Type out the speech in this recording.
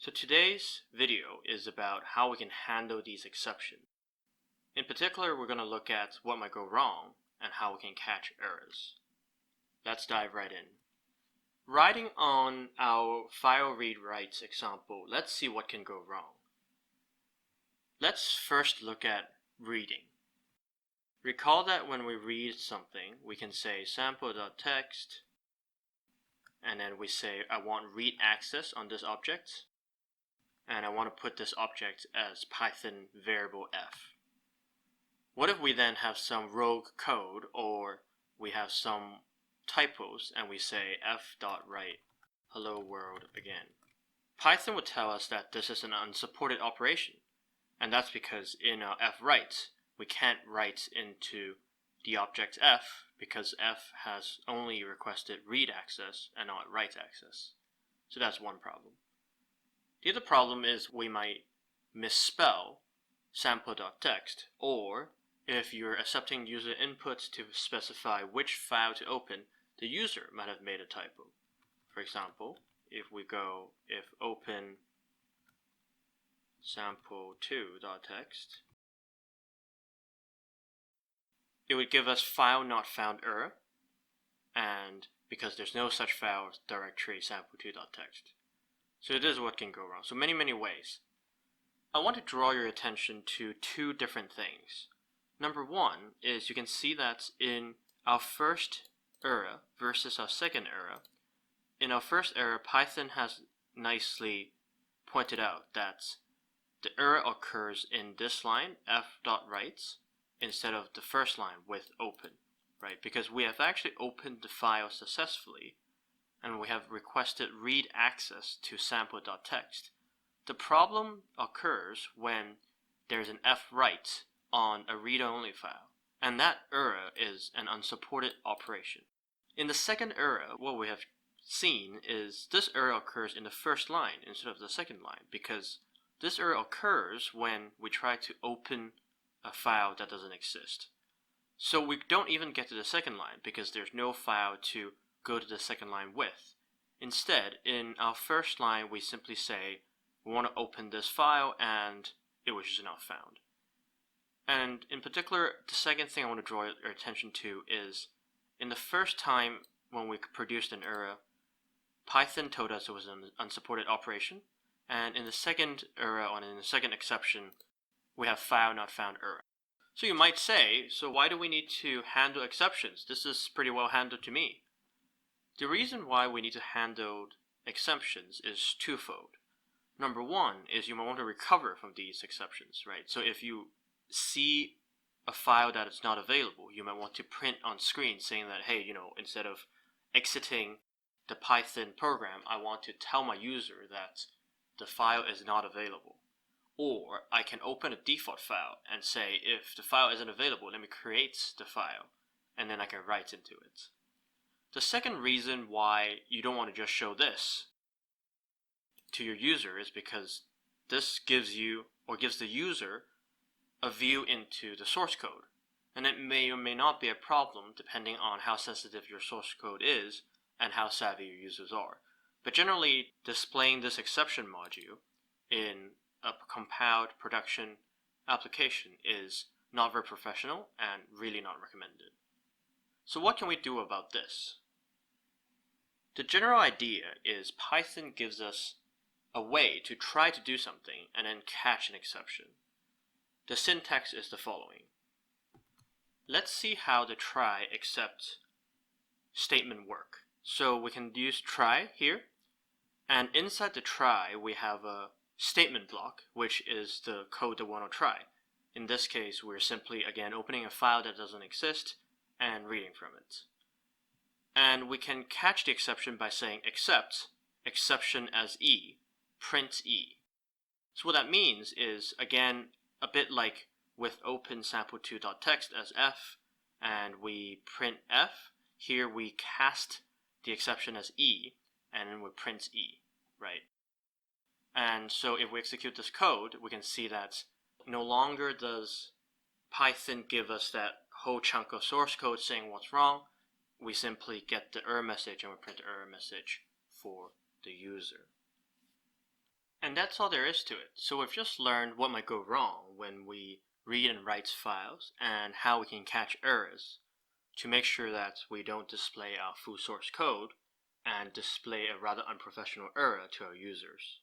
So today's video is about how we can handle these exceptions. In particular, we're going to look at what might go wrong and how we can catch errors. Let's dive right in. Writing on our file read writes example, let's see what can go wrong. Let's first look at reading. Recall that when we read something, we can say sample.text, and then we say I want read access on this object, and I want to put this object as Python variable f. What if we then have some rogue code, or we have some typos, and we say f.write hello world again? Python would tell us that this is an unsupported operation, and that's because in our f-write, we can't write into the object f because f has only requested read access and not write access. So that's one problem. The other problem is we might misspell sample.text, or if you're accepting user inputs to specify which file to open, the user might have made a typo. For example, if we go if open sample2.text, it would give us file not found error, and because there's no such file directory sample2.text. So this is what can go wrong. So many ways. I want to draw your attention to two different things. Number one is you can see that in our first error versus our second error, in our first error, Python has nicely pointed out that the error occurs in this line, f.writes, instead of the first line with open, right? Because we have actually opened the file successfully, and we have requested read access to sample.text. The problem occurs when there's an f-write on a read-only file, and that error is an unsupported operation. In the second error, what we have seen is this error occurs in the first line instead of the second line, because this error occurs when we try to open a file that doesn't exist. So we don't even get to the second line because there's no file to go to the second line with. Instead, in our first line, we simply say we want to open this file and it was just not found. And in particular, the second thing I want to draw your attention to is in the first time when we produced an error, Python told us it was an unsupported operation, and in the second error, or in the second exception, we have file not found error. So you might say, so why do we need to handle exceptions? This is pretty well handled to me. The reason why we need to handle exceptions is twofold. Number one is you might want to recover from these exceptions, right? So if you see a file that is not available, you might want to print on screen saying that, hey, instead of exiting the Python program, I want to tell my user that the file is not available. Or I can open a default file and say, if the file isn't available, let me create the file, and then I can write into it. The second reason why you don't want to just show this to your user is because this gives you, or gives the user, a view into the source code. And it may or may not be a problem depending on how sensitive your source code is and how savvy your users are. But generally, displaying this exception module in a compiled production application is not very professional and really not recommended. So what can we do about this? The general idea is Python gives us a way to try to do something and then catch an exception. The syntax is the following. Let's see how the try except statement work. So we can use try here, and inside the try we have a statement block, which is the code that we want to try. In this case, we're simply again opening a file that doesn't exist and reading from it. And we can catch the exception by saying except exception as e, print e. So what that means is, again, a bit like with open sample2.text as f, and we print f, here we cast the exception as e, and then we print e, right? And so if we execute this code, we can see that no longer does Python give us that whole chunk of source code saying what's wrong. We simply get the error message and we print the error message for the user. And that's all there is to it. So we've just learned what might go wrong when we read and write files and how we can catch errors to make sure that we don't display our full source code and display a rather unprofessional error to our users.